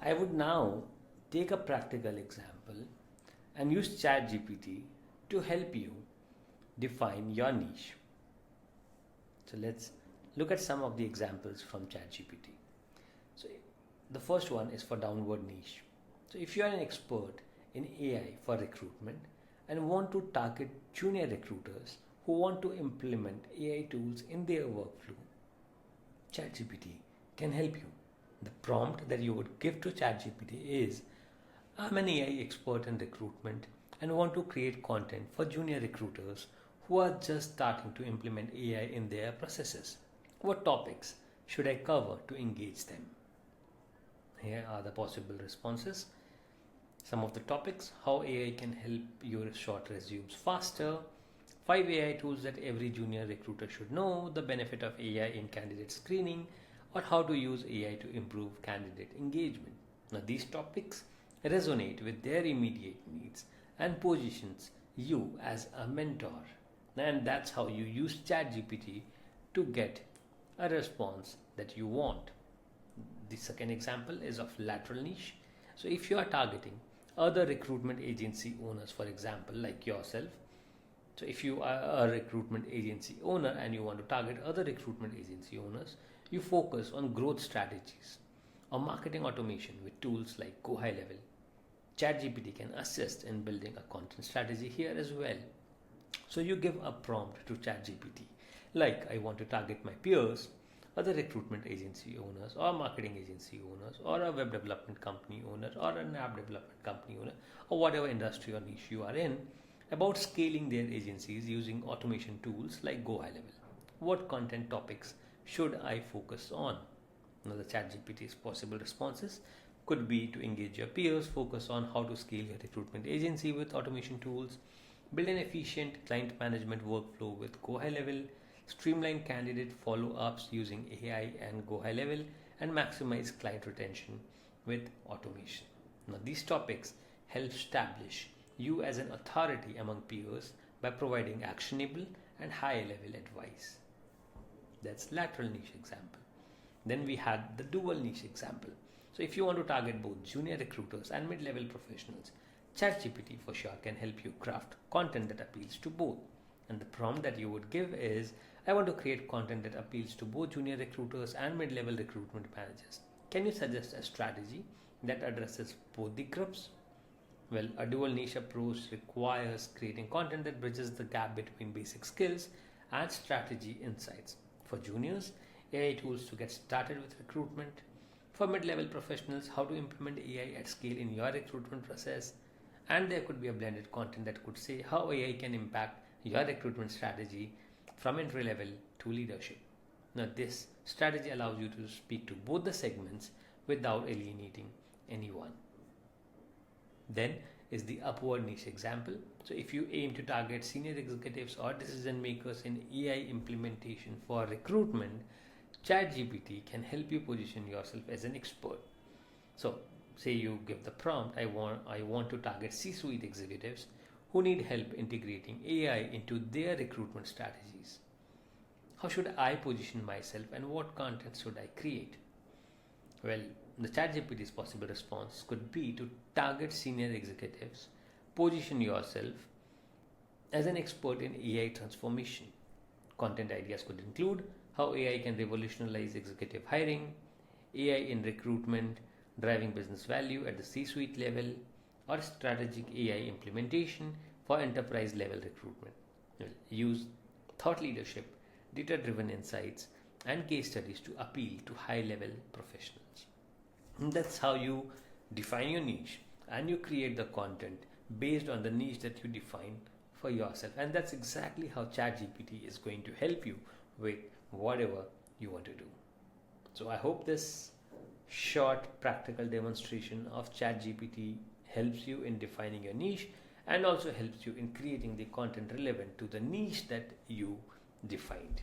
I would now take a practical example and use ChatGPT to help you define your niche. So let's look at some of the examples from ChatGPT. So the first one is for downward niche. So if you are an expert in AI for recruitment and want to target junior recruiters who want to implement AI tools in their workflow, ChatGPT can help you. The prompt that you would give to ChatGPT is, I'm an AI expert in recruitment and want to create content for junior recruiters who are just starting to implement AI in their processes. What topics should I cover to engage them? Here are the possible responses. Some of the topics: how AI can help your short resumes faster, 5 AI tools that every junior recruiter should know, the benefit of AI in candidate screening, or how to use AI to improve candidate engagement. Now, these topics resonate with their immediate needs and positions you as a mentor. And that's how you use ChatGPT to get a response that you want. The second example is of lateral niche. So if you are targeting other recruitment agency owners, for example, like yourself, so if you are a recruitment agency owner and you want to target other recruitment agency owners, you focus on growth strategies or marketing automation with tools like Go High Level. ChatGPT can assist in building a content strategy here as well. So you give a prompt to ChatGPT like, I want to target my peers, other recruitment agency owners or marketing agency owners or a web development company owner or an app development company owner or whatever industry or niche you are in, about scaling their agencies using automation tools like Go High Level. What content topics should I focus on? Now, the ChatGPT's possible responses could be to engage your peers, focus on how to scale your recruitment agency with automation tools, build an efficient client management workflow with Go High Level, streamline candidate follow-ups using AI and Go High Level, and maximize client retention with automation. Now, these topics help establish you as an authority among peers by providing actionable and high-level advice. That's lateral niche example. Then we had the dual niche example. So if you want to target both junior recruiters and mid-level professionals, ChatGPT for sure can help you craft content that appeals to both. And the prompt that you would give is, I want to create content that appeals to both junior recruiters and mid-level recruitment managers. Can you suggest a strategy that addresses both the groups? Well, a dual niche approach requires creating content that bridges the gap between basic skills and strategy insights. For juniors, AI tools to get started with recruitment. For mid-level professionals, how to implement AI at scale in your recruitment process. And there could be a blended content that could say how AI can impact your recruitment strategy from entry level to leadership. Now, this strategy allows you to speak to both the segments without alienating anyone. Then is the upward niche example. So if you aim to target senior executives or decision makers in AI implementation for recruitment, ChatGPT can help you position yourself as an expert. So say you give the prompt, I want to target C-suite executives who need help integrating AI into their recruitment strategies. How should I position myself and what content should I create? Well, the ChatGPT's possible response could be to target senior executives, position yourself as an expert in AI transformation. Content ideas could include how AI can revolutionize executive hiring, AI in recruitment, driving business value at the C-suite level, or strategic AI implementation for enterprise level recruitment. Use thought leadership, data-driven insights, and case studies to appeal to high-level professionals. And that's how you define your niche and you create the content based on the niche that you define for yourself. And that's exactly how ChatGPT is going to help you with whatever you want to do. So I hope this short practical demonstration of ChatGPT helps you in defining your niche and also helps you in creating the content relevant to the niche that you defined.